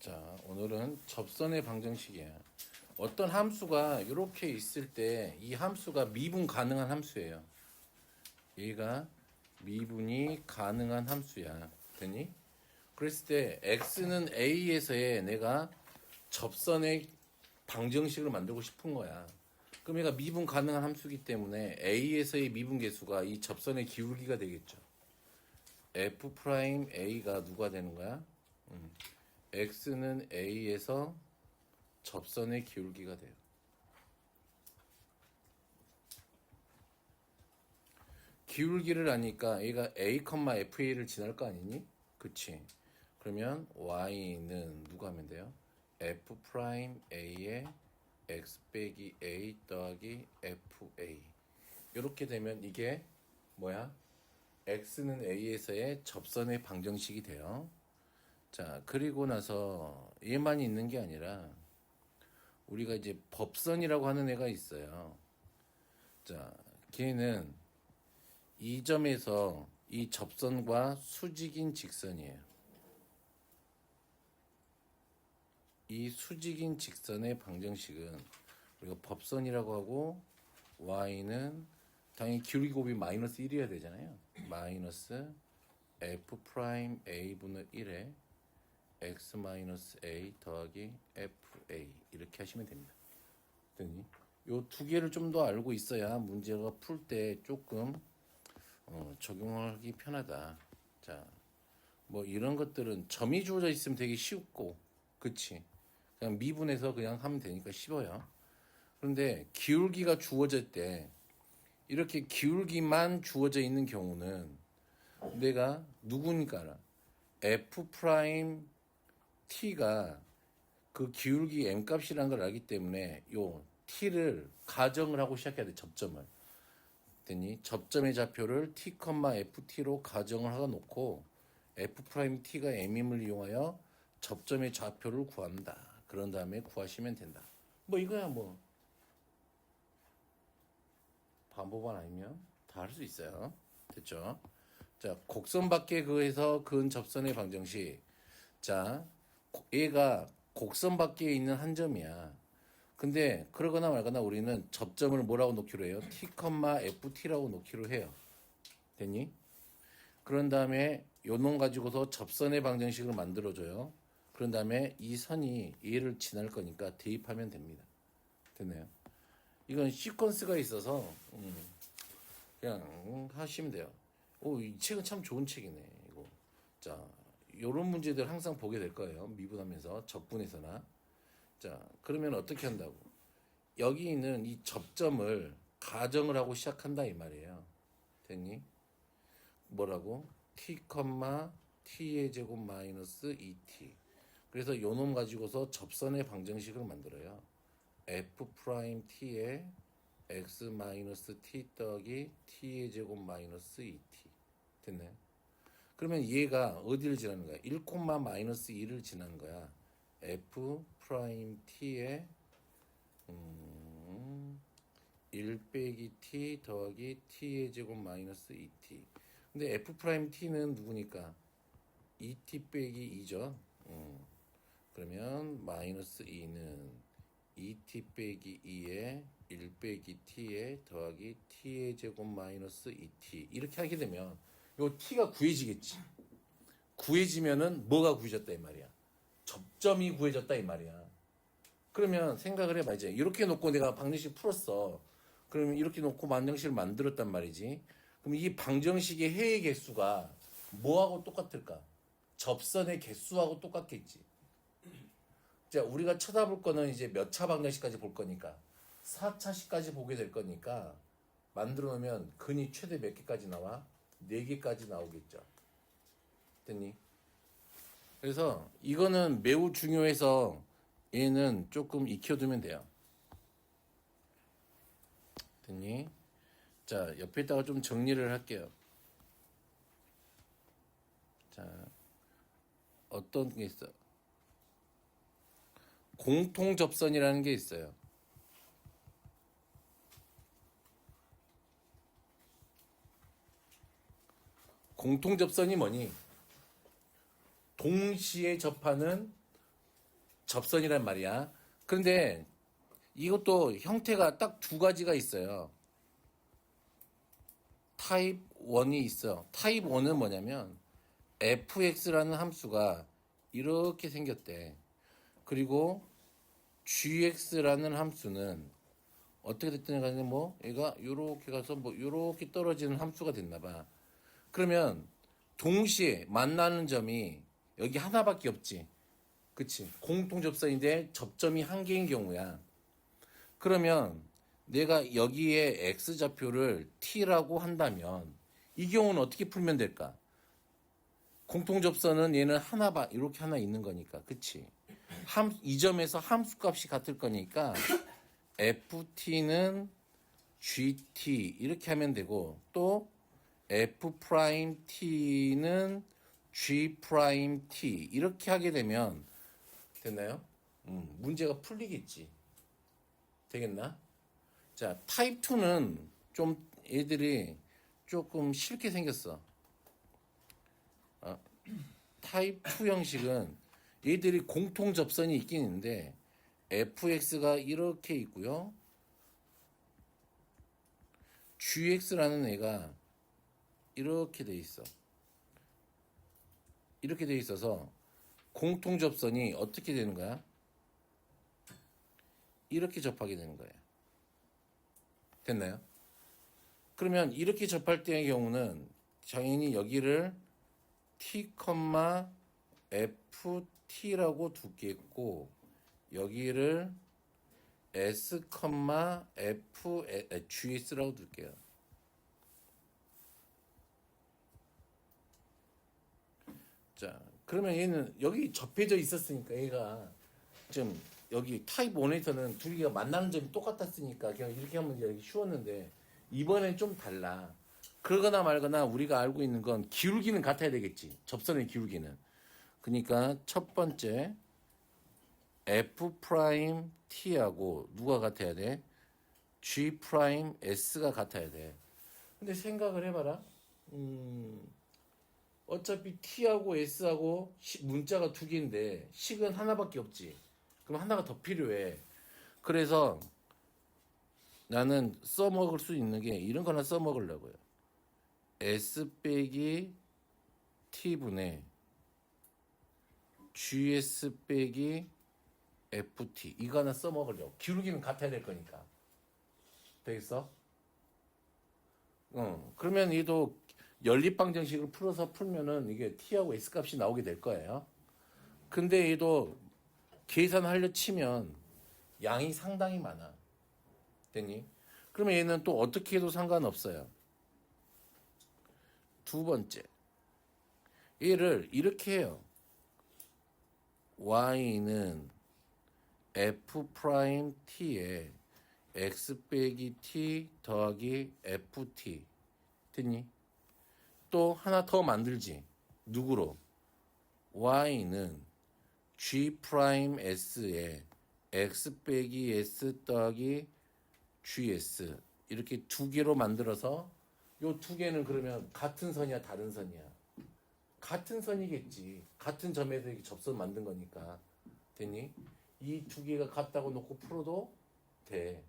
자, 오늘은 접선의 방정식이야. 어떤 함수가 이렇게 있을 때 이 함수가 미분 가능한 함수예요. 얘가 미분이 가능한 함수야. 되니? 그랬을 때 x는 a에서의 내가 접선의 방정식을 만들고 싶은 거야. 그럼 얘가 미분 가능한 함수이기 때문에 a에서의 미분 계수가 이 접선의 기울기가 되겠죠. f'a가 누가 되는 거야? x는 a에서 접선의 기울기가 돼요. 기울기를 아니까 얘가 a, fa를 지날 거 아니니? 그치? 그러면 y는 누가 하면 돼요? f'a의 x 빼기 a 더하기 fa. 이렇게 되면 이게 뭐야? x는 a에서의 접선의 방정식이 돼요. 자, 그리고 나서 얘만 있는 게 아니라 우리가 이제 법선이라고 하는 애가 있어요. 자, 걔는 이 점에서 이 접선과 수직인 직선이에요. 이 수직인 직선의 방정식은 우리가 법선이라고 하고 y는 당연히 기울기 곱이 마이너스 1이어야 되잖아요. 마이너스 f'a분의 1에 x-a 더하기 fa 이렇게 하시면 됩니다. 됐니? 요 두 개를 좀 더 알고 있어야 문제가 풀 때 조금 적용하기 편하다. 자, 뭐 이런 것들은 점이 주어져 있으면 되게 쉽고, 그치? 그냥 미분해서 그냥 하면 되니까 쉽어요. 그런데 기울기가 주어질 때 이렇게 기울기만 주어져 있는 경우는 내가 누구니까 알아? f 프라임 t가 그 기울기 m 값이라는 걸 알기 때문에 요 t를 가정을 하고 시작해야 돼. 접점을. 됐니? 접점의 좌표를 t, ft로 가정을 하고 놓고 f't가 m임을 이용하여 접점의 좌표를 구한다. 그런 다음에 구하시면 된다. 뭐 이거야 뭐 반복만 아니면 다 할 수 있어요. 됐죠? 자, 곡선 밖에 그에서 그은 접선의 방정식. 자, 얘가 곡선 밖에 있는 한 점이야. 근데 그러거나 말거나 우리는 접점을 뭐라고 놓기로 해요? t, ft라고 놓기로 해요. 됐니? 그런 다음에 요 놈 가지고서 접선의 방정식을 만들어줘요. 그런 다음에 이 선이 얘를 지날 거니까 대입하면 됩니다. 됐나요? 이건 시퀀스가 있어서 그냥 하시면 돼요. 오, 이 책은 참 좋은 책이네. 이거. 자, 요런 문제들 항상 보게 될 거예요. 미분하면서 적분에서나. 자, 그러면 어떻게 한다고? 여기 있는 이 접점을 가정을 하고 시작한다 이 말이에요. 됐니? 뭐라고? t, t의 제곱 마이너스 2t. 그래서 요 놈 가지고서 접선의 방정식을 만들어요. f't의 x 마이너스 t 더하기 t의 제곱 마이너스 2t. 됐네? 그러면 얘가 어디를 지나는 거야? 1, 마이너스 2를 지나는 거야. f't의 1 빼기 t 더하기 t의 제곱 마이너스 2t. 근데 f't는 누구니까? 2t 빼기 2죠. 그러면 마이너스 2는 2t 빼기 2에 1 빼기 t에 더하기 t의 제곱 마이너스 2t. 이렇게 하게 되면 요 t가 구해지겠지. 구해지면은 뭐가 구해졌다 이 말이야. 접점이 구해졌다 이 말이야. 그러면 생각을 해봐. 이제 이렇게 놓고 내가 방정식 풀었어. 그러면 이렇게 놓고 방정식을 만들었단 말이지. 그럼 이 방정식의 해의 개수가 뭐하고 똑같을까? 접선의 개수하고 똑같겠지. 자, 우리가 쳐다볼 거는 이제 몇 차 방정식까지 볼 거니까 4차식까지 보게 될 거니까 만들어 놓으면 근이 최대 몇 개까지 나와? 4개까지 나오겠죠. 됐니? 그래서 이거는 매우 중요해서 얘는 조금 익혀두면 돼요. 됐니? 자, 옆에다가 좀 정리를 할게요. 자, 어떤 게 있어? 공통접선이라는 게 있어요. 공통접선이 뭐니? 동시에 접하는 접선이란 말이야. 그런데 이것도 형태가 딱 두 가지가 있어요. 타입 1이 있어. 타입 1은 뭐냐면 fx라는 함수가 이렇게 생겼대. 그리고 gx라는 함수는 어떻게 됐든 간에 뭐 얘가 요렇게 가서 뭐 요렇게 떨어지는 함수가 됐나 봐. 그러면 동시에 만나는 점이 여기 하나밖에 없지. 그치? 공통접선인데 접점이 한 개인 경우야. 그러면 내가 여기에 x좌표를 t라고 한다면 이 경우는 어떻게 풀면 될까? 공통접선은 얘는 이렇게 하나 있는 거니까. 그치? 이 점에서 함수값이 같을 거니까 ft는 gt 이렇게 하면 되고 또 f't는 g't 이렇게 하게 되면 됐나요? 문제가 풀리겠지. 되겠나? 자, 타입 2는 좀 애들이 조금 쉽게 생겼어. 타입 2 형식은 얘들이 공통 접선이 있긴 있는데 fx가 이렇게 있고요. gx라는 애가 이렇게 돼 있어. 이렇게 돼 있어서 공통 접선이 어떻게 되는 거야? 이렇게 접하게 되는 거예요. 됐나요? 그러면 이렇게 접할 때의 경우는 당연히 여기를 t, ft라고 두겠고 여기를 s, gs라고 둘게요. 자, 그러면 얘는 여기 접해져 있었으니까 얘가 좀 여기 타입 모니터는 두 개가 만나는 점이 똑같았으니까 그냥 이렇게 하면 이제 쉬웠는데 이번엔 좀 달라. 그러거나 말거나 우리가 알고 있는 건 기울기는 같아야 되겠지. 접선의 기울기는. 그러니까 첫 번째 f't하고 누가 같아야 돼? g's가 같아야 돼. 근데 생각을 해봐라. 어차피 t하고 s하고 문자가 두 개인데 식은 하나밖에 없지. 그럼 하나가 더 필요해. 그래서 나는 써먹을 수 있는 게 이런 거나 써먹으려고요. s 빼기 t분의 gs 빼기 ft 이거 하나 써먹으려고. 기울기는 같아야 될 거니까. 되겠어? 그러면 얘도 연립방정식을 풀면은 이게 t하고 s 값이 나오게 될 거예요. 근데 얘도 계산하려 치면 양이 상당히 많아. 됐니? 그러면 얘는 또 어떻게 해도 상관없어요. 두 번째. 얘를 이렇게 해요. y는 f't에 x 빼기 t 더하기 ft. 됐니? 또 하나 더 만들지. 누구로? y는 g's에 x 빼기 s 더하기 gs 이렇게 두 개로 만들어서 요 두 개는 그러면 같은 선이야 다른 선이야? 같은 선이겠지. 같은 점에서 이렇게 접선 만든 거니까. 됐니? 이 두 개가 같다고 놓고 풀어도 돼.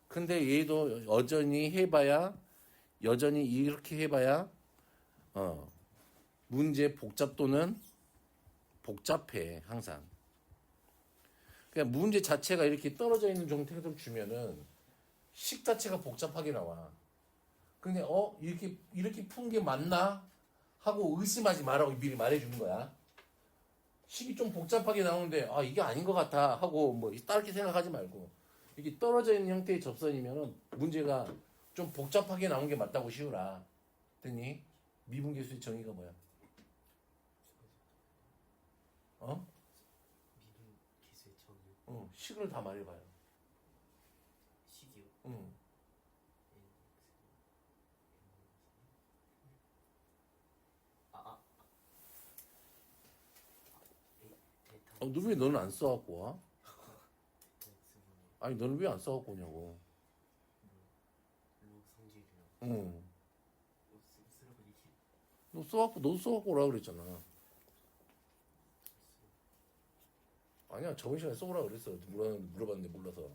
근데 얘도 여전히 이렇게 해봐야 문제 복잡도는 복잡해 항상. 그냥 문제 자체가 이렇게 떨어져 있는 형태를 주면은 식 자체가 복잡하게 나와. 근데 이렇게 푼 게 맞나 하고 의심하지 말라고 미리 말해주는 거야. 식이 좀 복잡하게 나오는데 이게 아닌 것 같아 하고 뭐 다르게 생각하지 말고 이게 떨어져 있는 형태의 접선이면은 문제가 좀 복잡하게 나온 게 맞다고 씌우라. 됐니? 미분계수의 정의가 뭐야? 미분 기수의 정의. 식을 다 말해봐요. 식이요. 너 왜 너는 안 써갖고 와? 아니 너는 왜 안 써갖고 오냐고. 로 성질이요. 응. 쓰라고 얘기. 너도 써갖고 오라 그랬잖아. 아니야, 저번 시간에 써보라 그랬어. 물어봤는데 몰라서.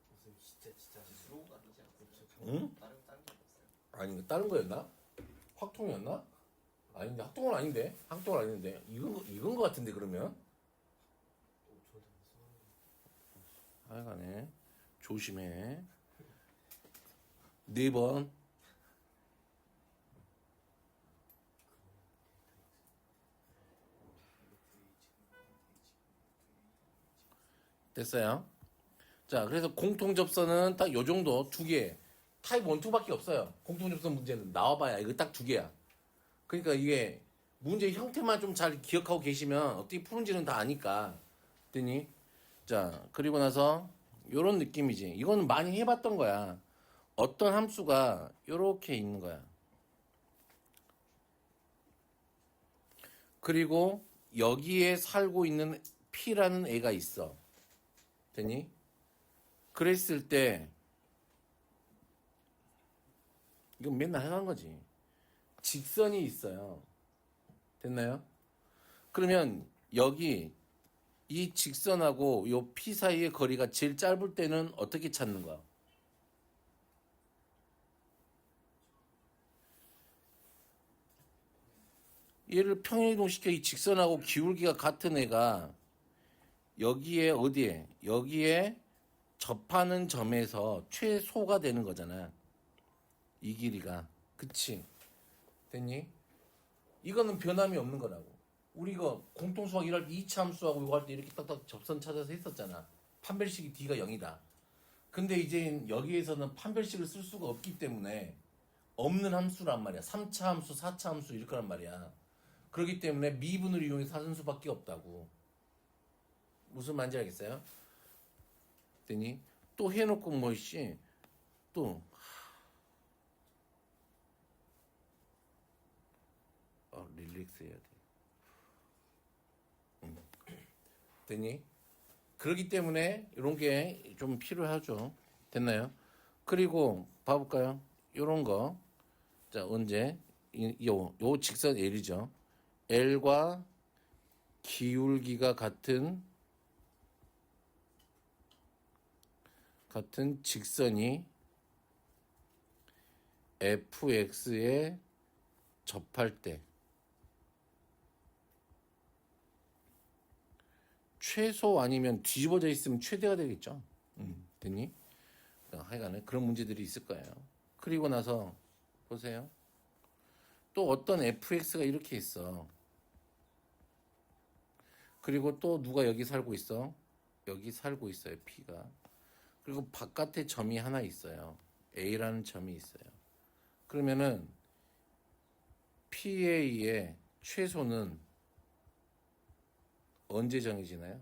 무슨 진짜 수로가 아니지 않았어요? 응? 다른 게 없어요. 아니, 다른 거였나? 확통이었나? 아닌데, 학통은 아닌데? 학통은 아닌데. 이건 거 같은데, 그러면? 저도 무서워. 하여간에, 조심해. 4번. 됐어요? 자, 그래서 공통 접선은 딱 요 정도 2개. 타입 1, 2밖에 없어요. 공통 접선 문제는 나와봐야 이거 딱 2개야. 그러니까 이게 문제 형태만 좀 잘 기억하고 계시면 어떻게 푸는지는 다 아니까. 됐니? 자, 그리고 나서 요런 느낌이지. 이거는 많이 해봤던 거야. 어떤 함수가 요렇게 있는 거야. 그리고 여기에 살고 있는 P라는 애가 있어. 됐니? 그랬을 때 이건 맨날 해간 거지. 직선이 있어요. 됐나요? 그러면 여기 이 직선하고 요 P 사이의 거리가 제일 짧을 때는 어떻게 찾는 거야? 얘를 평행이동시켜 이 직선하고 기울기가 같은 애가 여기에 어디에? 여기에 접하는 점에서 최소가 되는 거잖아. 이 길이가. 그치? 됐니? 이거는 변함이 없는 거라고. 우리 이거 공통수학 일할 때 2차 함수하고 이거 할 때 이렇게 딱딱 접선 찾아서 했었잖아. 판별식이 D가 0이다. 근데 이제 여기에서는 판별식을 쓸 수가 없기 때문에 없는 함수란 말이야. 3차 함수, 4차 함수 이럴 거란 말이야. 그렇기 때문에 미분을 이용해서 하는 수밖에 없다고. 무슨 말인지 알겠어요? 됐니? 또 해놓고 뭐씨 또 릴렉스 해야 돼. 됐니? 그렇기 때문에 이런 게 좀 필요하죠. 됐나요? 그리고 봐볼까요? 요런 거. 자, 언제? 요 직선 L이죠. L과 기울기가 같은 직선이 fx에 접할 때 최소 아니면 뒤집어져 있으면 최대가 되겠죠. 됐니? 하여간에 그런 문제들이 있을 거예요. 그리고 나서 보세요. 또 어떤 fx가 이렇게 있어. 그리고 또 누가 여기 살고 있어? 여기 살고 있어요. P가. 그리고 바깥에 점이 하나 있어요. A라는 점이 있어요. 그러면은 PA의 최소는 언제 정해지나요?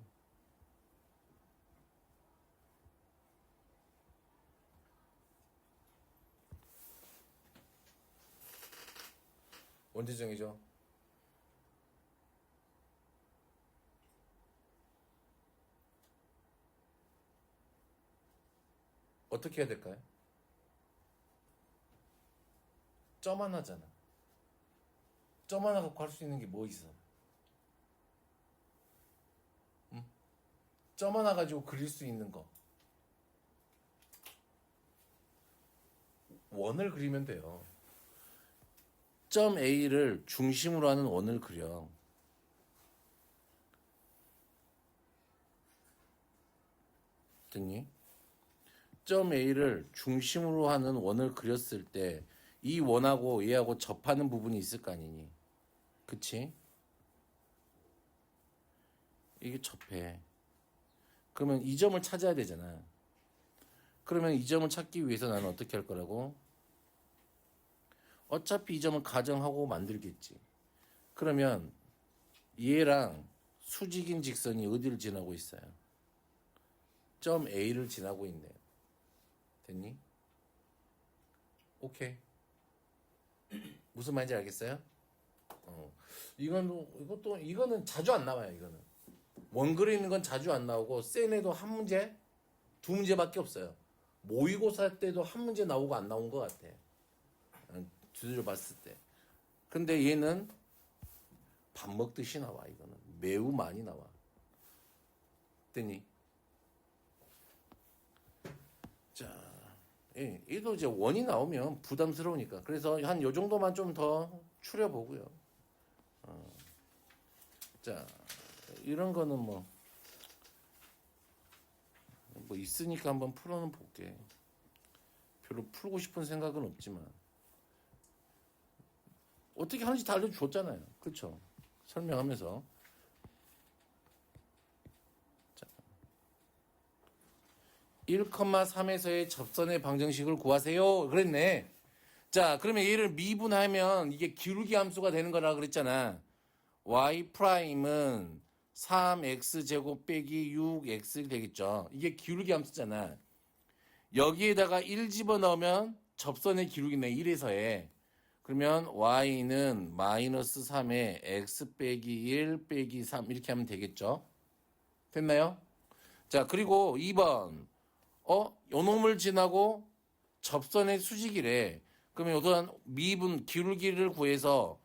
언제 정해져? 어떻게 해야 될까요? 점 하나잖아. 점 하나 갖고 할 수 있는 게 뭐 있어? 응? 점 하나 가지고 그릴 수 있는 거. 원을 그리면 돼요. 점 A를 중심으로 하는 원을 그려. 됐니? 점 A를 중심으로 하는 원을 그렸을 때 이 원하고 얘하고 접하는 부분이 있을 거 아니니? 그치? 이게 접해. 그러면 이 점을 찾아야 되잖아. 그러면 이 점을 찾기 위해서 나는 어떻게 할 거라고? 어차피 이 점을 가정하고 만들겠지. 그러면 얘랑 수직인 직선이 어디를 지나고 있어요? 점 A를 지나고 있네요. 됐니? 오케이. 무슨 말인지 알겠어요? 이거는 자주 안 나와요. 이거는 원 그리는 건 자주 안 나오고 센 애도 한 문제, 두 문제밖에 없어요. 모의고사 때도 한 문제 나오고 안 나온 것 같아. 두드려 봤을 때. 근데 얘는 밥 먹듯이 나와. 이거는 매우 많이 나와. 됐니? 자, 예, 얘도 이제 원이 나오면 부담스러우니까. 그래서 한 요 정도만 좀 더 추려보고요. 자, 이런 거는 뭐 있으니까 한번 풀어는 볼게. 별로 풀고 싶은 생각은 없지만. 어떻게 하는지 다 알려줬잖아요. 그렇죠? 설명하면서. 자, 1,3에서의 접선의 방정식을 구하세요. 그랬네. 자, 그러면 얘를 미분하면 이게 기울기 함수가 되는 거라 그랬잖아. y 프라임은 3x제곱 빼기 6x 되겠죠. 이게 기울기 함수잖아. 여기에다가 1 집어넣으면 접선의 기울기네. 1에서의. 그러면 y는 마이너스 3에 x 빼기 1 빼기 3 이렇게 하면 되겠죠. 됐나요? 자, 그리고 2번. 요 놈을 지나고 접선의 수직이래. 그러면 요단 미분 기울기를 구해서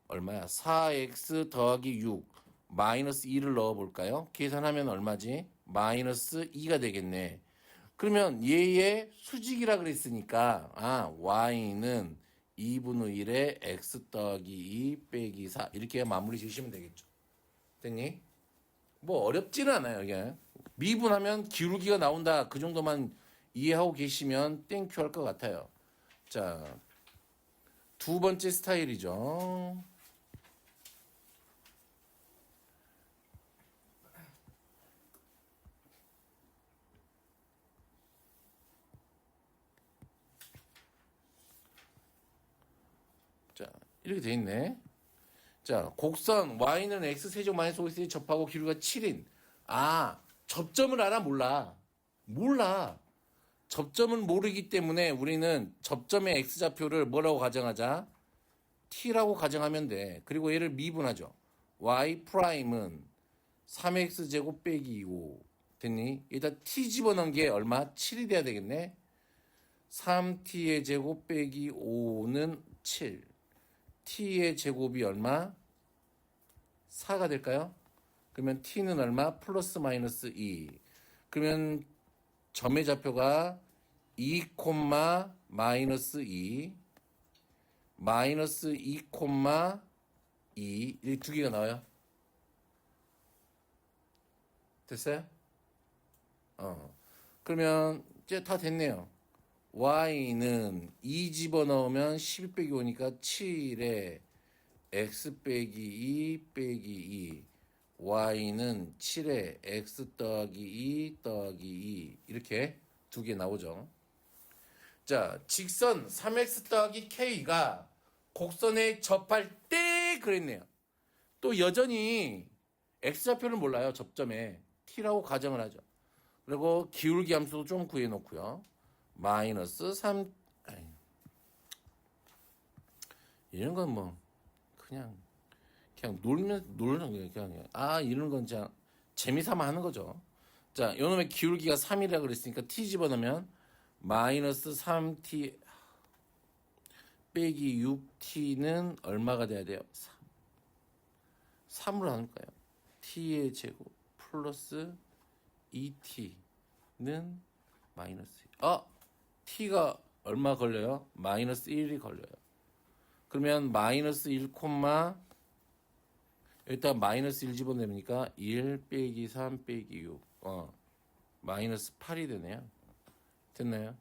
얼마야? 4x 더하기 6 마이너스 2를 넣어볼까요? 계산하면 얼마지? 마이너스 2가 되겠네. 그러면 얘의 수직이라 그랬으니까 y는 2분의 1에 x 더하기 2 빼기 4 이렇게 마무리 지으시면 되겠죠. 됐니? 뭐 어렵지는 않아요. 이게 미분하면 기울기가 나온다. 그 정도만 이해하고 계시면 땡큐 할 것 같아요. 자, 두 번째 스타일이죠. 자, 이렇게 돼 있네. 자, 곡선 y는 x세제곱 마이너스 5x에 접하고 기울기가 7인. 접점을 알아? 몰라. 접점은 모르기 때문에 우리는 접점의 x좌표를 뭐라고 가정하자? t라고 가정하면 돼. 그리고 얘를 미분하죠. y 프라임은 3x제곱 빼기 5. 됐니? 여기다 t 집어넣은 게 얼마? 7이 돼야 되겠네. 3t의 제곱 빼기 5는 7. t의 제곱이 얼마? 4가 될까요? 그러면 t는 얼마? 플러스 마이너스 2. 그러면 점의 좌표가 2, 마이너스 2, 마이너스 2, 2 이렇게 두 개가 나와요. 됐어요? 그러면 이제 다 됐네요. y는 2 집어넣으면 12 빼기 5니까 7에 x 빼기 2 빼기 2 y는 7에 x 더하기 2 더하기 2 이렇게 두 개 나오죠. 자, 직선 3x 더하기 k가 곡선에 접할 때 그랬네요. 또 여전히 x좌표를 몰라요. 접점에 t라고 가정을 하죠. 그리고 기울기 함수도 좀 구해놓고요. 마이너스 3 이런 건 뭐 그냥 놀는 거예요. 그냥 이런 건 그냥 재미삼아 하는 거죠. 자, 요놈의 기울기가 3이라 그랬으니까 t 집어넣으면 마이너스 3t 빼기 6t는 얼마가 돼야 돼요? 3으로 나눌까요? t의 제곱 플러스 2t는 마이너스 t가 얼마 걸려요? 마이너스 1이 걸려요. 그러면 마이너스 1, 일단 마이너스 1 집어내니까 1 빼기 3 빼기 6 마이너스 8이 되네요. 됐나요?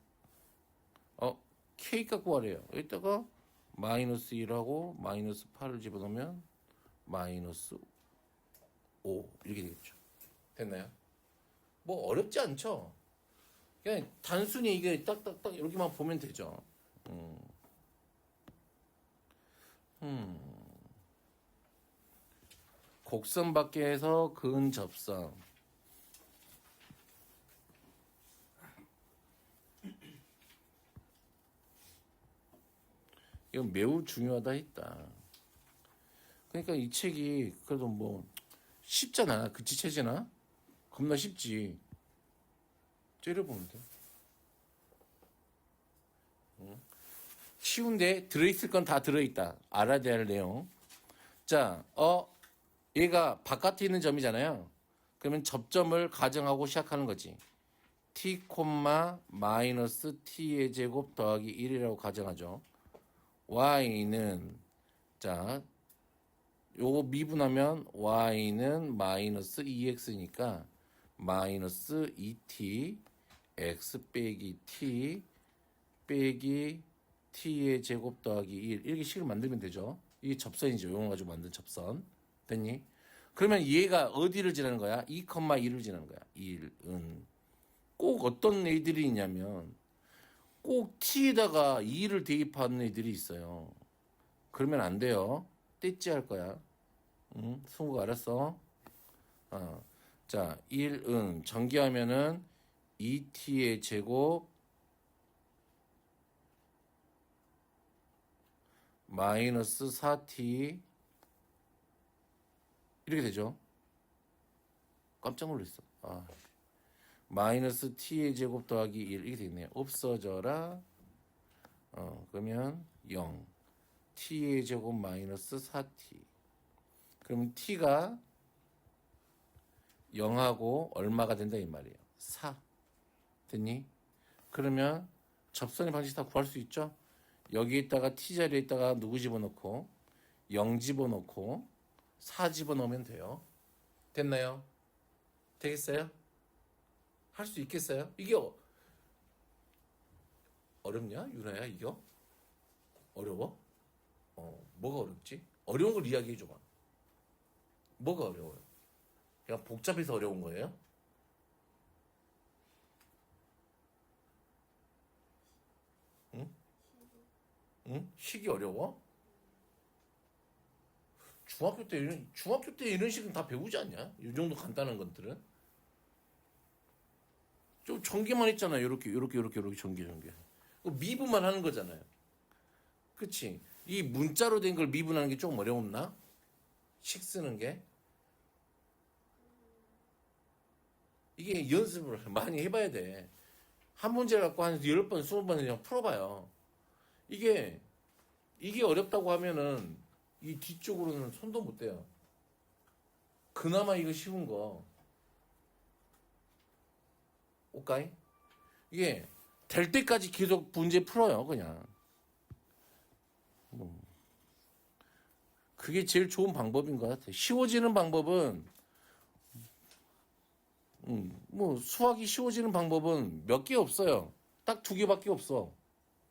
k 갖고 하래요. 여기다가 마이너스 1하고 마이너스 8을 집어넣으면 마이너스 5 이렇게 되겠죠. 됐나요? 뭐 어렵지 않죠? 그냥 단순히 이게 딱딱딱 이렇게만 보면 되죠. 곡선 밖에서 근접선. 이건 매우 중요하다 했다. 그러니까 이 책이 그래도 뭐 쉽잖아. 그치 체제나? 겁나 쉽지. 째려보면 돼. 쉬운데 들어있을 건 다 들어있다. 알아야 될 내용. 자, 얘가 바깥에 있는 점이잖아요. 그러면 접점을 가정하고 시작하는 거지. t, 마이너스 t의 제곱 더하기 1이라고 가정하죠. y는 자 요거 미분하면 y는 마이너스 2x니까 마이너스 2t x 빼기 t 빼기 t의 제곱 더하기 1 이렇게 식을 만들면 되죠. 이게 접선이죠. 이거 가지고 만든 접선. 됐니? 그러면 얘가 어디를 지나는 거야? 2,2를 지나는 거야. 1은 꼭 어떤 애들이 있냐면 꼭 t에다가 2를 대입하는 애들이 있어요. 그러면 안 돼요. 떼찌 할 거야. 응? 승우가 알았어? 자, 1은 전개하면은 2t의 제곱 마이너스 4t 이렇게 되죠. 깜짝 놀랐어. 마이너스 t의 제곱 더하기 1 이렇게 되겠네요. 없어져라. 그러면 0 t의 제곱 마이너스 4t 그러면 t가 0하고 얼마가 된다 이 말이에요. 4 됐니? 그러면 접선의 방식 다 구할 수 있죠? 여기에다가 t 자리에다가 누구 집어넣고 0 집어넣고 4 집어넣으면 돼요. 됐나요? 되겠어요? 할 수 있겠어요? 이게 어렵냐? 유나야 이거? 어려워? 뭐가 어렵지? 어려운 걸 이야기해 줘봐. 뭐가 어려워요? 그냥 복잡해서 어려운 거예요? 응? 식이 어려워? 중학교 때 이런 식은 다 배우지 않냐? 이 정도 간단한 것들은 좀 전개만 했잖아요. 이렇게 전개. 미분만 하는 거잖아요. 그치? 이 문자로 된 걸 미분하는 게 조금 어려웠나? 식 쓰는 게 이게 연습을 많이 해봐야 돼. 한 문제를 갖고 한 10번, 20번 그냥 풀어봐요. 이게 어렵다고 하면은 이 뒤쪽으로는 손도 못 대요. 그나마 이거 쉬운 거. 오까이? 이게 될 때까지 계속 문제 풀어요, 그냥. 그게 제일 좋은 방법인 것 같아. 쉬워지는 방법은, 수학이 쉬워지는 방법은 몇 개 없어요. 딱 2개밖에 없어.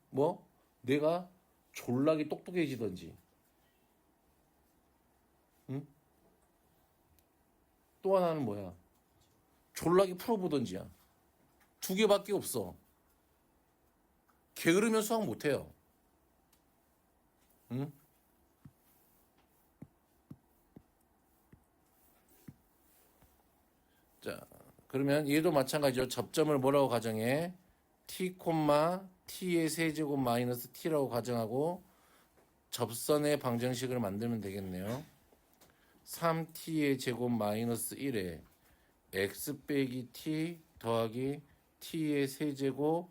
뭐? 내가 졸라게 똑똑해지던지. 응? 또 하나는 뭐야? 졸라게 풀어보던지야. 2개밖에 없어. 게으르면 수학 못해요. 응? 자, 그러면 얘도 마찬가지죠. 접점을 뭐라고 가정해? t, t의 세제곱 마이너스 t라고 가정하고 접선의 방정식을 만들면 되겠네요. 3t의 제곱 마이너스 1에 x 빼기 t 더하기 t의 세제곱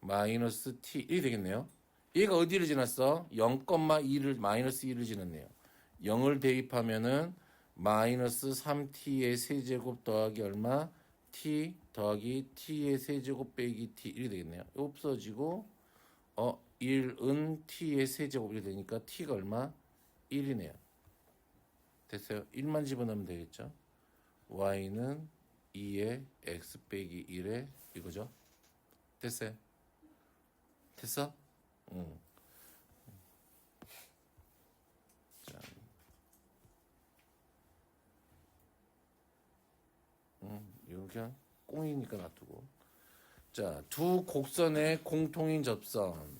마이너스 t 이렇게 되겠네요. 얘가 어디를 지났어? 0,2를 마이너스 2를 지났네요. 0을 대입하면은 마이너스 3t의 세제곱 더하기 얼마? t 더하기 t의 세제곱 빼기 t 이렇게 되겠네요. 없어지고 1은 t의 세제곱이 되니까 t가 얼마? 1이네요. 됐어요. 1만 집어넣으면 되겠죠. y는 2에 x 빼기 1에 이거죠. 됐어요. 됐어? 응. 자, 이거 그냥 꽁이니까 놔두고. 자, 두 곡선의 공통인 접선.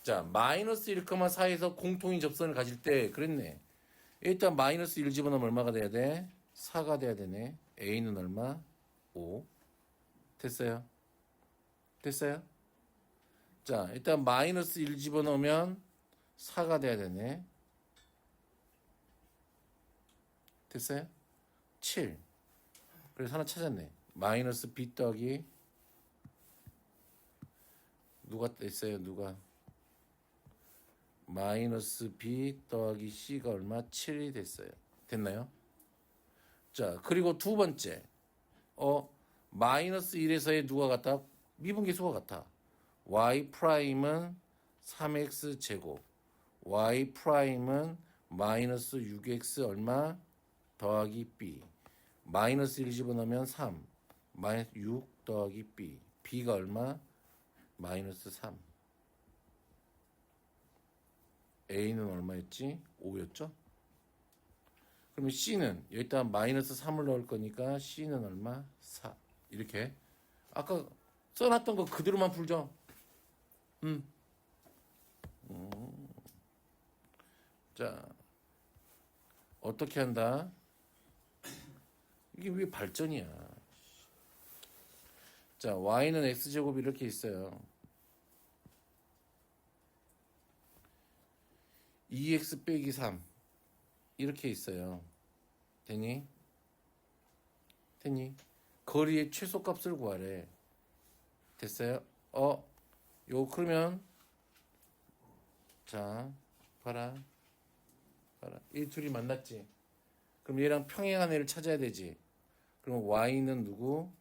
자, 마이너스 1,4에서 공통인 접선을 가질 때 그랬네. 일단 마이너스 1 집어넣으면 얼마가 돼야 돼? 4가 돼야 되네. a는 얼마? 5. 됐어요? 됐어요? 자, 일단 마이너스 1 집어넣으면 4가 돼야 되네. 됐어요? 7. 그래서 하나 찾았네. 마이너스 b 더하기 누가 됐어요? 누가? 마이너스 b 더하기 c가 얼마? 7이 됐어요. 됐나요? 자, 그리고 두 번째. 마이너스 1에서의 누가 같다? 미분계수가 같아. y 프라임은 3x 제곱. y 프라임은 마이너스 6x 얼마? 더하기 b. 마이너스 1 집어넣으면 3. 마이너스 6 더하기 b. b가 얼마? 마이너스 3. a는 얼마였지? 5였죠? 그러면 c는 여기다 마이너스 3을 넣을 거니까 c는 얼마? 4. 이렇게 아까 써놨던 거 그대로만 풀죠. 자, 어떻게 한다? 이게 왜 발전이야? 자, y는 x제곱이 이렇게 있어요. 2x 빼기 3 이렇게 있어요. 되니? 거리의 최소값을 구하래. 됐어요? 그러면 자, 봐라. 이 둘이 만났지? 그럼 얘랑 평행한 애를 찾아야 되지. 그럼 y는 누구?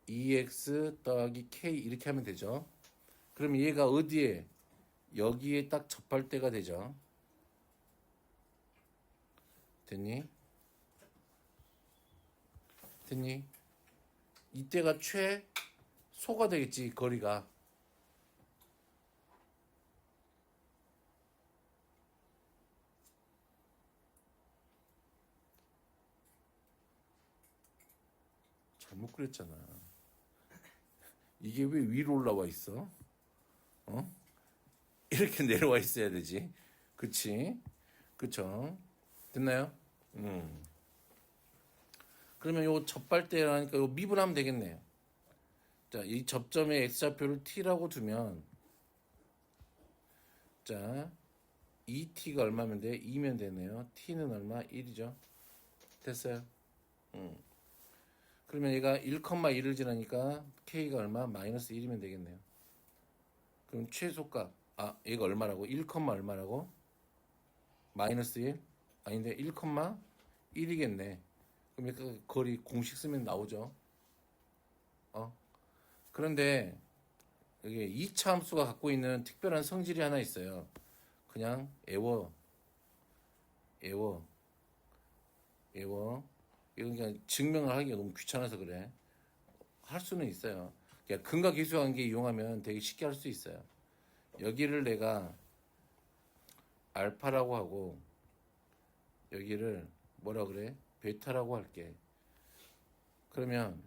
2x 더하기 k 이렇게 하면 되죠. 그럼 얘가 어디에? 여기에 딱 접할 때가 되죠. 됐니? 이때가 최소가 되겠지, 거리가. 잘못 그랬잖아. 이게 왜 위로 올라와 있어? 이렇게 내려와 있어야 되지. 그치? 그쵸? 됐나요? 그러면 요 접발대라니까 요 미분하면 되겠네요. 자, 이 접점의 x좌표를 t라고 두면 자, 2t가 얼마면 돼? 2면 되네요. t는 얼마? 1이죠. 됐어요. 그러면 얘가 1,1을 지나니까 k가 얼마? 마이너스 1이면 되겠네요. 그럼 최소값 얘가 얼마라고? 1, 얼마라고? 마이너스 1? 아닌데 1,1이겠네. 그럼 그 거리 공식 쓰면 나오죠. 그런데 여기 2차 함수가 갖고 있는 특별한 성질이 하나 있어요. 그냥 이건 그냥 증명을 하기가 너무 귀찮아서 그래. 할 수는 있어요. 그냥 근과 계수 관계 이용하면 되게 쉽게 할 수 있어요. 여기를 내가 알파라고 하고 여기를 뭐라 그래? 베타라고 할게. 그러면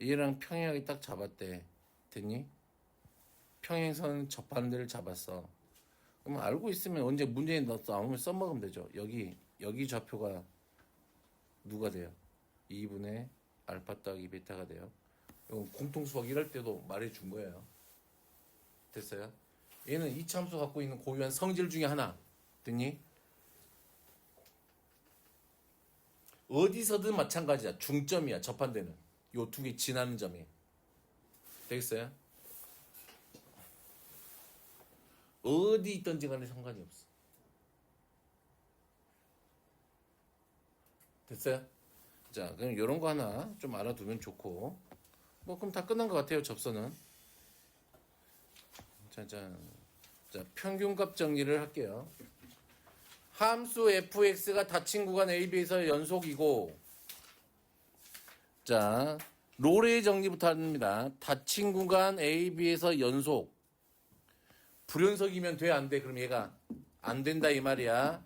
얘랑 평행하게 딱 잡았대. 됐니? 평행선 접하는 데를 잡았어. 그럼 알고 있으면 언제 문제에 나오면 써먹으면 되죠. 여기 좌표가 누가 돼요? 2분의 알파 더하기 베타가 돼요. 이건 공통수학 이럴 때도 말해준 거예요. 됐어요? 얘는 이참수 갖고 있는 고유한 성질 중에 하나. 됐니? 어디서든 마찬가지야. 중점이야. 접한 데는. 요 두 개 지나는 점이. 되겠어요? 어디 있던지 간에 상관이 없어. 됐어요? 자, 그럼 이런 거 하나 좀 알아두면 좋고. 뭐 그럼 다 끝난 것 같아요. 접선은. 자, 평균값 정리를 할게요. 함수 fx가 닫힌 구간 AB에서 연속이고, 자, 롤의 정리부터 합니다. 닫힌 구간 AB에서 연속. 불연속이면 돼, 안 돼? 그럼 얘가 안 된다 이 말이야.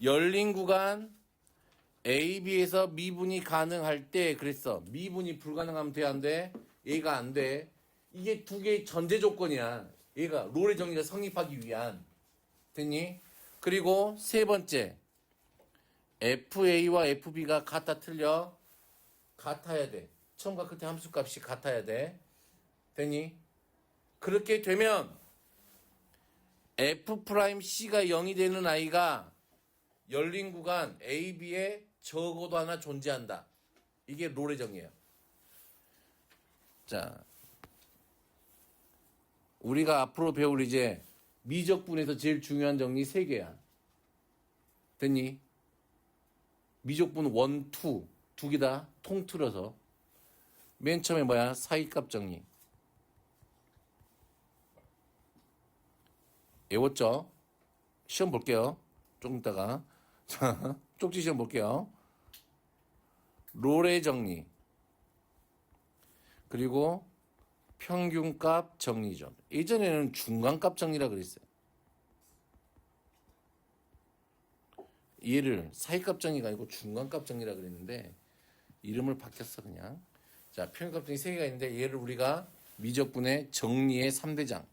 열린 구간 AB에서 미분이 가능할 때 그랬어. 미분이 불가능하면 돼, 안 돼? 얘가 안 돼. 이게 두 개의 전제 조건이야. 얘가 롤의 정리가 성립하기 위한. 됐니? 그리고 세 번째, FA와 FB가 같아 틀려? 같아야 돼. 처음과 끝에 함수값이 같아야 돼. 됐니? 그렇게 되면 F'C가 0이 되는 아이가 열린 구간 AB에 적어도 하나 존재한다. 이게 롤의 정의예요. 자, 우리가 앞으로 배울 이제 미적분에서 제일 중요한 정리 3개야. 됐니? 미적분 1, 2 두 개 다 통틀어서 맨 처음에 뭐야? 사이값 정리. 외웠죠? 시험 볼게요. 조금 있다가. 자, 쪽지 시험 볼게요. 롤의 정리. 그리고 평균값 정리죠. 예전에는 중간값 정리라 그랬어요. 얘를 사이값 정리가 아니고 중간값 정리라 그랬는데 이름을 바뀌었어 그냥. 자, 평균값 정리 3개가 있는데 얘를 우리가 미적분의 정리의 3대장.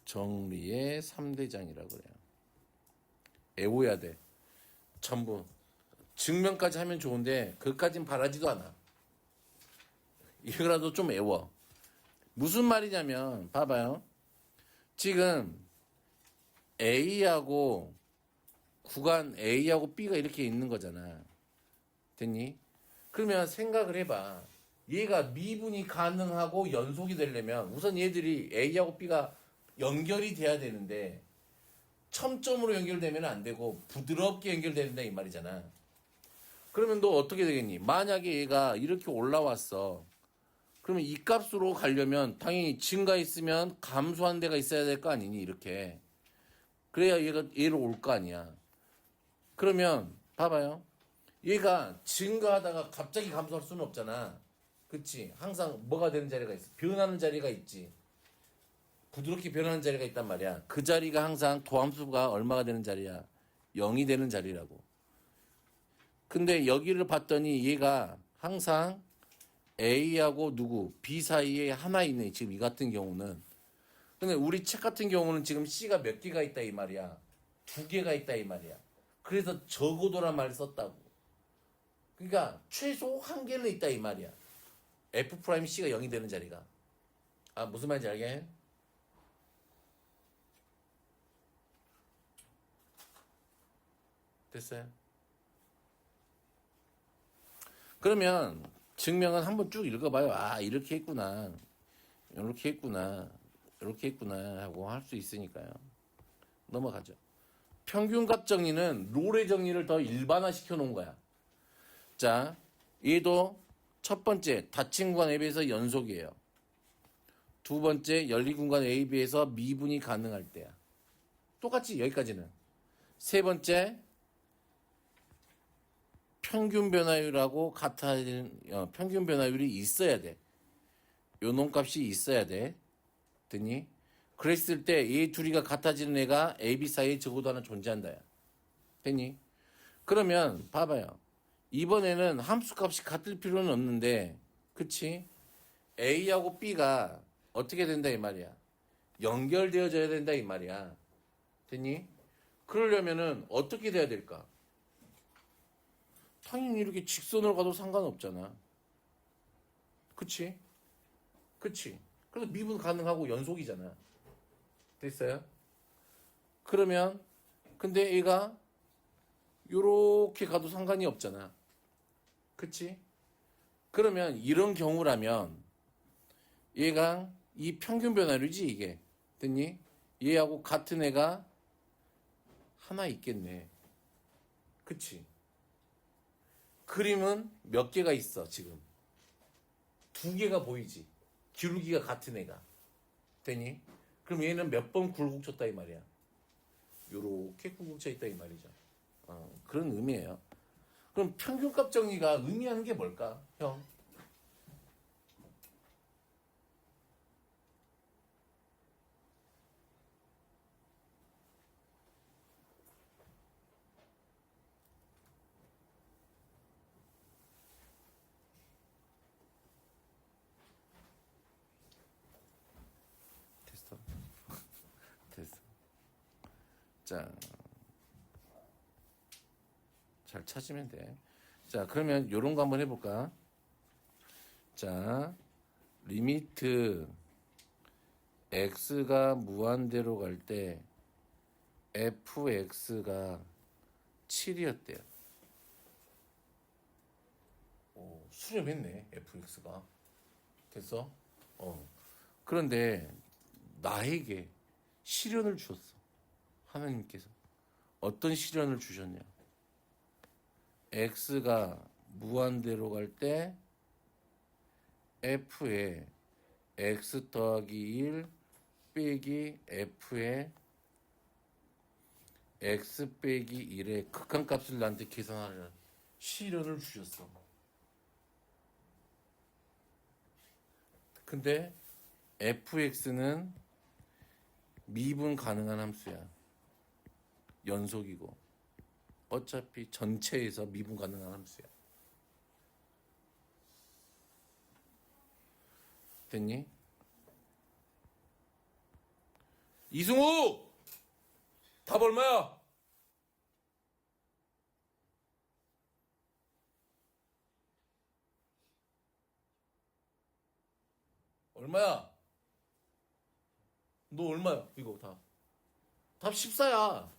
정리의 3대장이라고 그래요. 애워야 돼. 전부. 증명까지 하면 좋은데 그것까진 바라지도 않아. 이거라도 좀 애워. 무슨 말이냐면 봐봐요. 지금 A하고 구간 A하고 B가 이렇게 있는 거잖아. 됐니? 그러면 생각을 해봐. 얘가 미분이 가능하고 연속이 되려면 우선 얘들이 A하고 B가 연결이 돼야 되는데 첨점으로 연결되면 안 되고 부드럽게 연결돼야 된다 이 말이잖아. 그러면 너 어떻게 되겠니? 만약에 얘가 이렇게 올라왔어. 그러면 이 값으로 가려면 당연히 증가했으면 감소한 데가 있어야 될 거 아니니 이렇게. 그래야 얘가 얘로 올 거 아니야. 그러면 봐봐요. 얘가 증가하다가 갑자기 감소할 수는 없잖아. 그치? 항상 뭐가 되는 자리가 있어. 변하는 자리가 있지. 부드럽게 변하는 자리가 있단 말이야. 그 자리가 항상 도함수가 얼마가 되는 자리야? 0이 되는 자리라고. 근데 여기를 봤더니 얘가 항상 A하고 누구? B 사이에 하나 있네. 지금 이 같은 경우는. 근데 우리 책 같은 경우는 지금 C가 몇 개가 있다 이 말이야. 2개가 있다 이 말이야. 그래서 적어도란 말을 썼다고. 그러니까 최소 1개는 있다 이 말이야. F'C가 0이 되는 자리가. 아, 무슨 말인지 알게? 됐어요? 그러면 증명은 한번 쭉 읽어봐요. 아, 이렇게 했구나. 이렇게 했구나. 이렇게 했구나 하고 할 수 있으니까요. 넘어가죠. 평균값 정리는 롤의 정리를 더 일반화시켜 놓은 거야. 자, 얘도 첫 번째 닫힌 구간 AB에서 연속이에요. 두 번째 열린 구간 AB에서 미분이 가능할 때야. 똑같이 여기까지는. 세 번째 평균 변화율하고 같아지는 평균 변화율이 있어야 돼. 요 놈값이 있어야 돼. 됐니? 그랬을 때 이 둘이가 같아지는 애가 AB 사이에 적어도 하나 존재한다. 됐니? 그러면 봐봐요. 이번에는 함수값이 같을 필요는 없는데 그치? A하고 B가 어떻게 된다 이 말이야. 연결되어져야 된다 이 말이야. 됐니? 그러려면은 어떻게 돼야 될까? 당연히 이렇게 직선으로 가도 상관없잖아. 그치? 그치? 그래서 미분 가능하고 연속이잖아. 됐어요? 그러면 근데 얘가 요렇게 가도 상관이 없잖아. 그치? 그러면 이런 경우라면 얘가 이 평균 변화율이지 이게. 됐니? 얘하고 같은 애가 하나 있겠네. 그치? 그림은 몇 개가 있어 지금. 2개가 보이지. 기울기가 같은 애가. 되니? 그럼 얘는 몇 번 굴곡쳤다 이 말이야. 요렇게 굴곡쳐 있다 이 말이죠. 그런 의미예요. 그럼 평균값 정리가 의미하는 게 뭘까? 형? 됐어. 됐어. 자, 잘 찾으면 돼. 자, 그러면 요런 거 한번 해볼까? 자, 리미트 x가 무한대로 갈 때 fx가 7이었대요. 수렴했네, fx가. 됐어? 그런데 나에게 시련을 주었어. 하나님께서. 어떤 실현을 주셨냐? x가 무한대로 갈 때 f에 x 더하기 1 빼기 f에 x 빼기 1의 극한값을 나한테 계산하라는 실현을 주셨어. 근데 fx는 미분 가능한 함수야. 연속이고 어차피 전체에서 미분 가능한 함수야. 됐니? 이승우! 답 얼마야? 얼마야? 너 얼마야? 이거 다. 답 14야.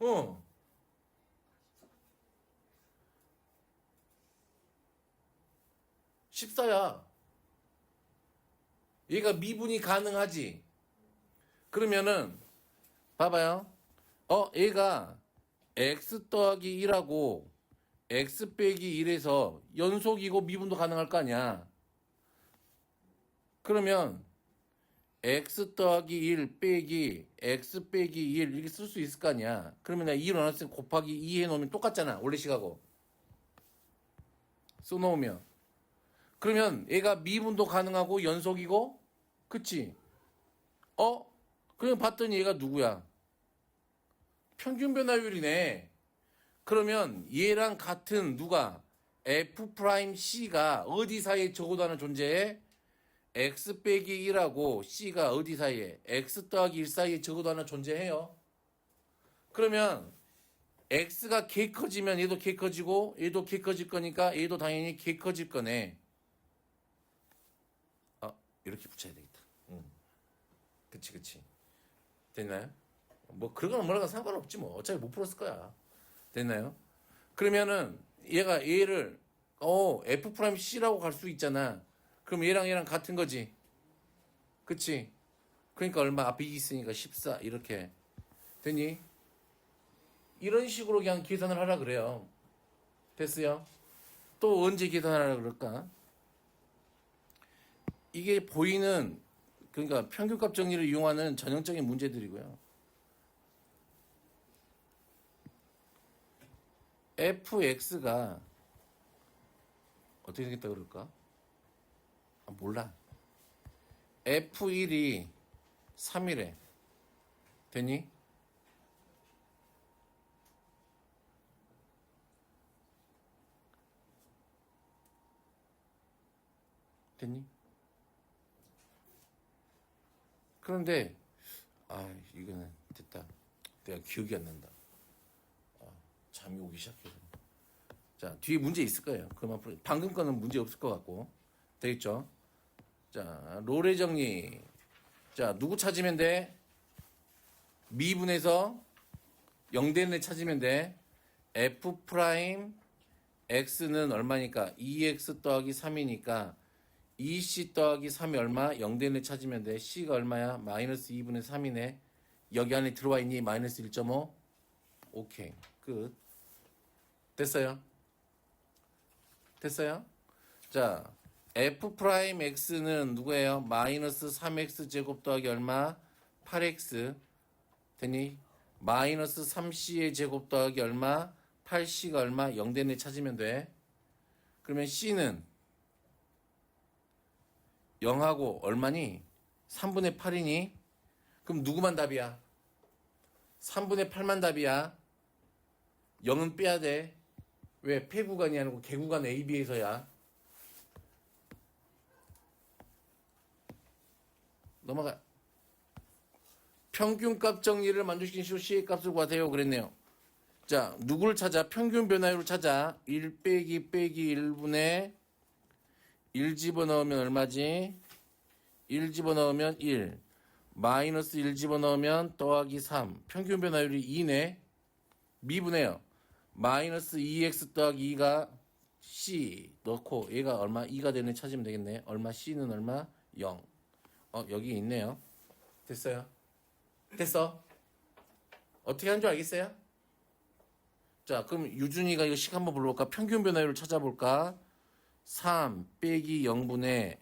14라고. 어. 14야. 얘가 미분이 가능하지. 그러면은 봐봐요. 얘가 x 더하기 1하고 x 빼기 1에서 연속이고 미분도 가능할 거 아니야. 그러면 x 더하기 1 빼기 x 빼기 1 이렇게 쓸 수 있을 거 아니야. 그러면 내가 2로 나눴으면 곱하기 2 해놓으면 똑같잖아. 원래 식하고. 써놓으면. 그러면 얘가 미분도 가능하고 연속이고 그치? 그냥 봤더니 얘가 누구야? 평균 변화율이네. 그러면 얘랑 같은 누가? F'C가 어디 사이에 적어다는 존재에? X 빼기 1하고 C가 어디 사이에? X 더하기 1 사이에 적어다는 존재해요. 그러면 X가 개 커지면 얘도 개 커지고 얘도 개 커질 거니까 얘도 당연히 개 커질 거네. 이렇게 붙여야 되겠다. 그치. 됐나요? 뭐 그러거나 뭐라거나 상관없지 뭐. 어차피 못 풀었을 거야. 됐나요? 그러면은 얘를 F'C라고 갈 수 있잖아. 그럼 얘랑 같은 거지. 그치? 그러니까 얼마? 앞에 있으니까 14 이렇게. 됐니? 이런 식으로 그냥 계산을 하라 그래요. 됐어요? 또 언제 계산하라 그럴까? 이게 보이는 그러니까 평균값 정리를 이용하는 전형적인 문제들이고요. fx가 어떻게 생겼다 그럴까? 몰라. f1이 3이래. 됐니? 됐니? 그런데 이거는 됐다. 내가 기억이 안 난다. 잠이 오기 시작해서. 자, 뒤에 문제 있을 거예요. 그럼 방금 거는 문제 없을 것 같고. 되겠죠? 자, 롤의 정리. 자, 누구 찾으면 돼? 미분에서 0대는 찾으면 돼. F 프라임 X는 얼마니까? 2X 더하기 3이니까 2C 더하기 3이 얼마? 0대는 찾으면 돼. C가 얼마야? 마이너스 2분의 3이네. 여기 안에 들어와 있니? 마이너스 1.5? 오케이. 끝. 됐어요? 됐어요? 자, F 프라임 X는 누구예요? 마이너스 3X 제곱 더하기 얼마? 8X. 됐니? 마이너스 3C의 제곱 더하기 얼마? 8C가 얼마? 0대는 찾으면 돼. 그러면 C는 0하고 얼마니? 3분의 8이니? 그럼 누구만 답이야? 3분의 8만 답이야. 0은 빼야 돼. 왜? 폐구간이 아니고 개구간 AB에서야. 넘어가. 평균값 정리를 만족시킨 시로 C의 값을 구하세요. 그랬네요. 자, 누구를 찾아? 평균 변화율을 찾아. 1 빼기 1분의 1 집어넣으면 얼마지? 1 집어넣으면 1. 마이너스 1 집어넣으면 더하기 3. 평균 변화율이 2네. 미분해요. 마이너스 2x 더하기 2가 C 넣고 얘가 얼마? 2가 되는 찾으면 되겠네. 얼마? C는 얼마? 0. 여기 있네요. 됐어요? 됐어? 어떻게 하는 줄 알겠어요? 자, 그럼 유준이가 이거 식 한번 불러볼까? 평균 변화율을 찾아볼까? 3 빼기 0분의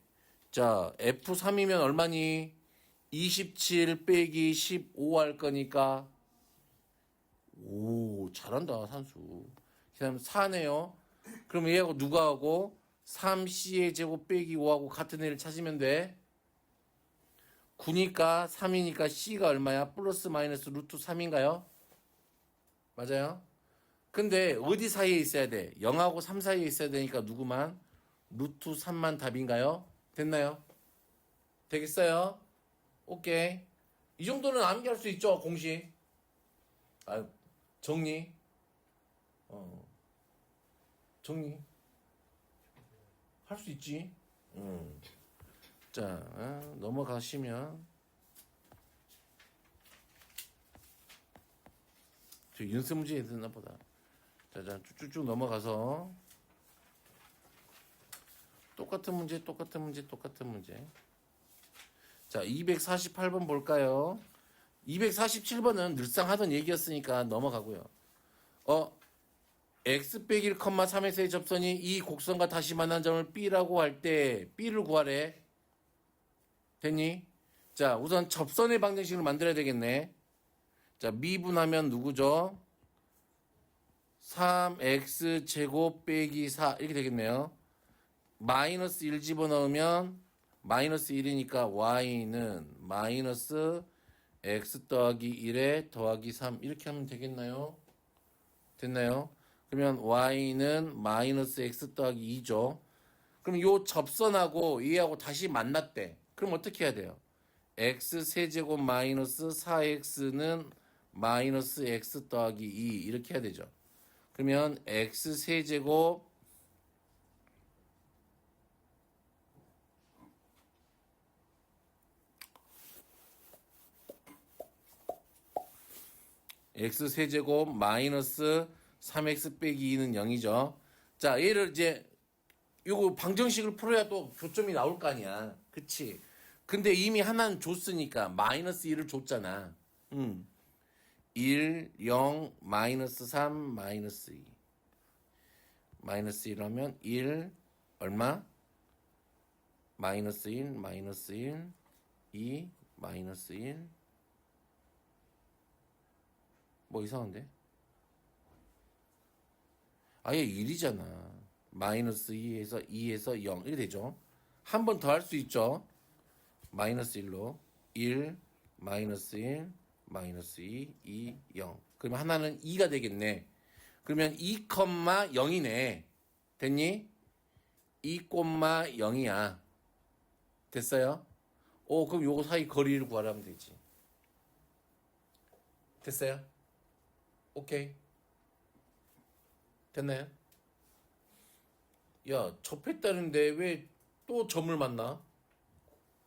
자, F3이면 얼마니? 27 빼기 15 할 거니까 오, 잘한다, 산수. 그 다음 4네요. 그럼 얘하고 누가 하고 3C의 제곱 빼기 5하고 같은 애를 찾으면 돼. 9니까 3이니까 C가 얼마야? 플러스 마이너스 루트 3인가요? 맞아요? 근데 어디 사이에 있어야 돼? 0하고 3 사이에 있어야 되니까 누구만? 루트 3만 답인가요? 됐나요? 되겠어요? 오케이. 이 정도는 암기할 수 있죠, 공식. 아, 정리. 정리. 할 수 있지. 자, 넘어가시면. 저 연습 문제 했나 보다. 자, 쭉쭉쭉 넘어가서. 똑같은 문제. 자, 248번 볼까요? 247번은 늘상 하던 얘기였으니까 넘어가고요. x 빼기 1, 3x의 접선이 이 곡선과 다시 만난 점을 B라고 할 때 B를 구하래. 됐니? 자, 우선 접선의 방정식을 만들어야 되겠네. 자, 미분하면 누구죠? 3x 제곱 빼기 4 이렇게 되겠네요. 마이너스 1 집어넣으면 마이너스 1이니까 y는 마이너스 x 더하기 1에 더하기 3 이렇게 하면 되겠나요? 됐나요? 그러면 y는 마이너스 x 더하기 2죠. 그럼 요 접선하고 얘하고 다시 만났대. 그럼 어떻게 해야 돼요? x 세제곱 마이너스 4x는 마이너스 x 더하기 2 이렇게 해야 되죠. 그러면 x 세제곱 x 세제곱 마이너스 3x 빼기 2는 0이죠. 자, 얘를 이제 요거 방정식을 풀어야 또 교점이 나올 거 아니야. 그치? 근데 이미 하나는 줬으니까 마이너스 1을 줬잖아. 1, 0, 마이너스 3, 마이너스 2. 마이너스 1 하면 1, 얼마? 마이너스 1, 마이너스 1, 2, 마이너스 1. 뭐 이상한데? 아예 1이잖아. 마이너스 2에서 0 이렇게 되죠. 한 번 더 할 수 있죠. 마이너스 1로 1, 마이너스 1, 마이너스 2, 2, 0. 그러면 하나는 2가 되겠네. 그러면 2, 0이네. 됐니? 2, 0이야. 됐어요? 그럼 요거 사이 거리를 구하라면 되지. 됐어요? 오케이. 됐나요? 야, 접했다는데 왜 또 점을 만나?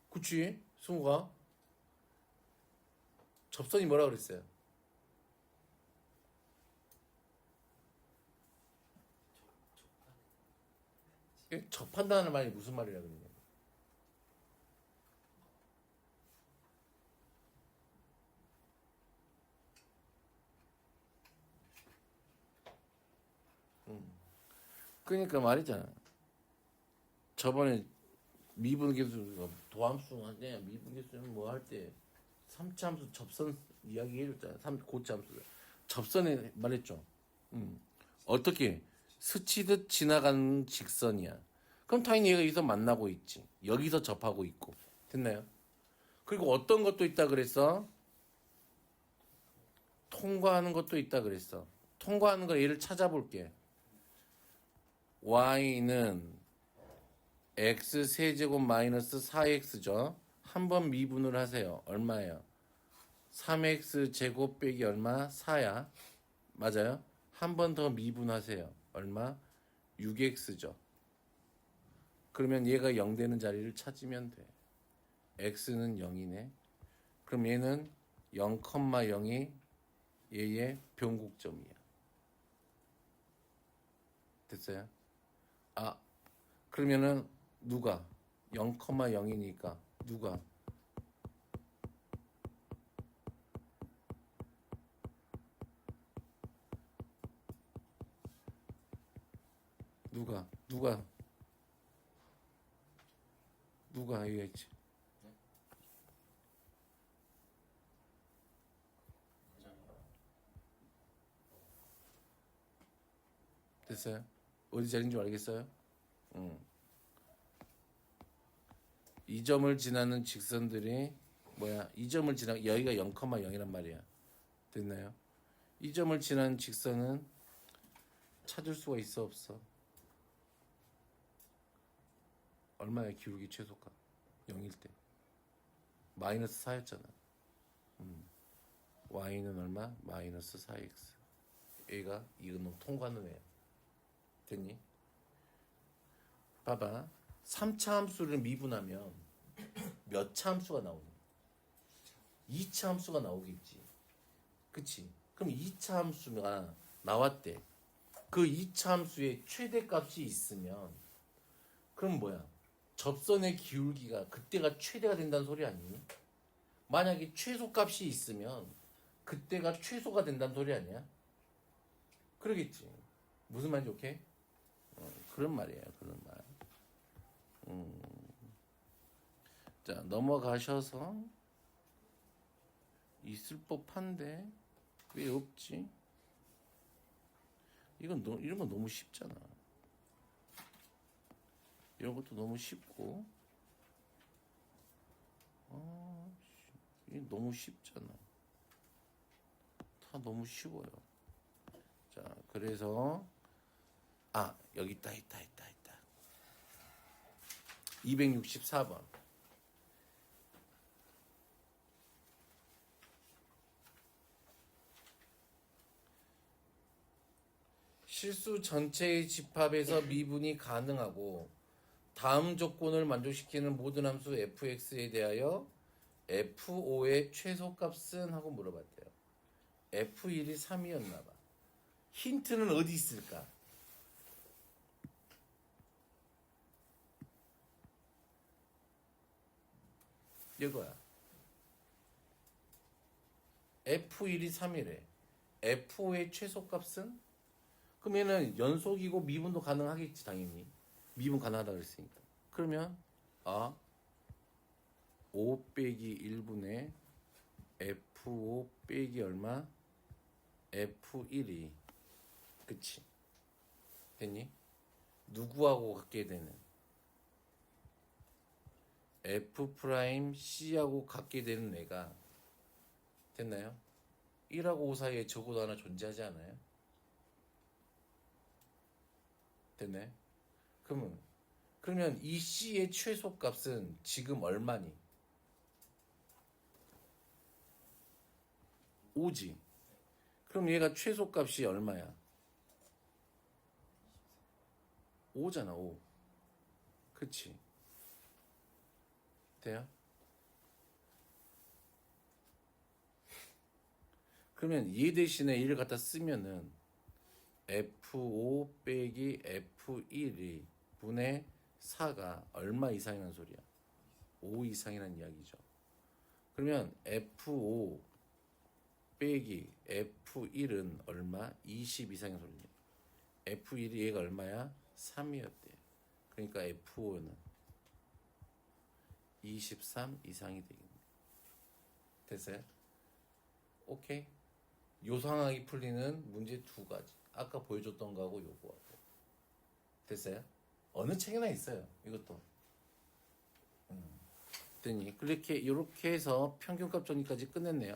그치? 승우가? 접선이 뭐라 그랬어요? 접한다는 말이 무슨 말이라 그러냐? 그러니까 말이잖아. 저번에 미분계수 도함수 하냐 미분계수는 뭐 할 때 3차 함수 접선 이야기 해줬잖아. 고차 함수 접선에 말했죠. 어떻게 스치듯 지나가는 직선이야. 그럼 당연히 얘가 여기서 만나고 있지. 여기서 접하고 있고. 됐나요? 그리고 어떤 것도 있다 그랬어? 통과하는 것도 있다 그랬어. 통과하는 거 얘를 찾아볼게. y는 x 세제곱 마이너스 4x죠. 한번 미분을 하세요. 얼마예요? 3x 제곱 빼기 얼마? 4야. 맞아요? 한 번 더 미분하세요. 얼마? 6x죠. 그러면 얘가 0 되는 자리를 찾으면 돼. x는 0이네. 그럼 얘는 0,0이 얘의 변곡점이야. 됐어요? 그러면은 누가 0,0이니까 누가 누가 얘기했지? 됐어요? 어디 자리인 줄 알겠어요? 응. 이 점을 지나는 직선들이 뭐야? 이 점을 지나 여기가 0,0이란 말이야. 됐나요? 이 점을 지나는 직선은 찾을 수가 있어 없어? 얼마야 기울기 최소값? 0일 때 마이너스 4였잖아. y는 얼마? 마이너스 4x. 얘가 이건 통과는 해요. 됐니? 봐봐. 3차 함수를 미분하면 몇 차 함수가 나오니? 2차 함수가 나오겠지. 그치? 그럼 2차 함수가 나왔대. 그 2차 함수의 최대값이 있으면 그럼 뭐야? 접선의 기울기가 그때가 최대가 된다는 소리 아니니? 만약에 최소값이 있으면 그때가 최소가 된다는 소리 아니야? 그러겠지. 무슨 말인지 오케이? 그런 말이에요. 그런 말. 자, 넘어가셔서 있을 법한데 왜 없지? 이런 건 너무 쉽잖아. 이런 것도 너무 쉽고, 이게 너무 쉽잖아. 다 너무 쉬워요. 자, 그래서 여기 있다. 264번. 실수 전체의 집합에서 미분이 가능하고 다음 조건을 만족시키는 모든 함수 fx에 대하여 f5의 최소값은? 하고 물어봤대요. f1이 3이었나 봐. 힌트는 어디 있을까? 이거야. f1이 3이래. f5의 최소값은? 그러면은 연속이고 미분도 가능하겠지, 당연히. 미분 가능하다 그랬으니까. 그러면 5 빼기 1분의 f5 빼기 얼마? f1이. 그치? 됐니? 누구하고 같게 되는? f'C하고 같게 되는 애가 됐나요? 1하고 5 사이에 적어도 하나 존재하지 않아요? 됐네? 그러면 이 C의 최소값은 지금 얼마니? 5지. 그럼 얘가 최소값이 얼마야? 5잖아, 5. 그치? 돼요? 그러면 얘 대신에 1을 갖다 쓰면은 F5 빼기 F1이 분의 4가 얼마 이상이라는 소리야? 5 이상이라는 이야기죠. 그러면 F5 빼기 F1은 얼마? 20 이상이라는 소리냐? F1이 얘가 얼마야? 3이었대. 그러니까 F5는 23 이상이 되겠네. 됐어요? 오케이? 요상하게 풀리는 문제 두 가지. 아까 보여줬던 거하고 요거하고. 됐어요? 어느 책에나 있어요. 이것도. 됐니? 이렇게 해서 평균값 정리까지 끝냈네요.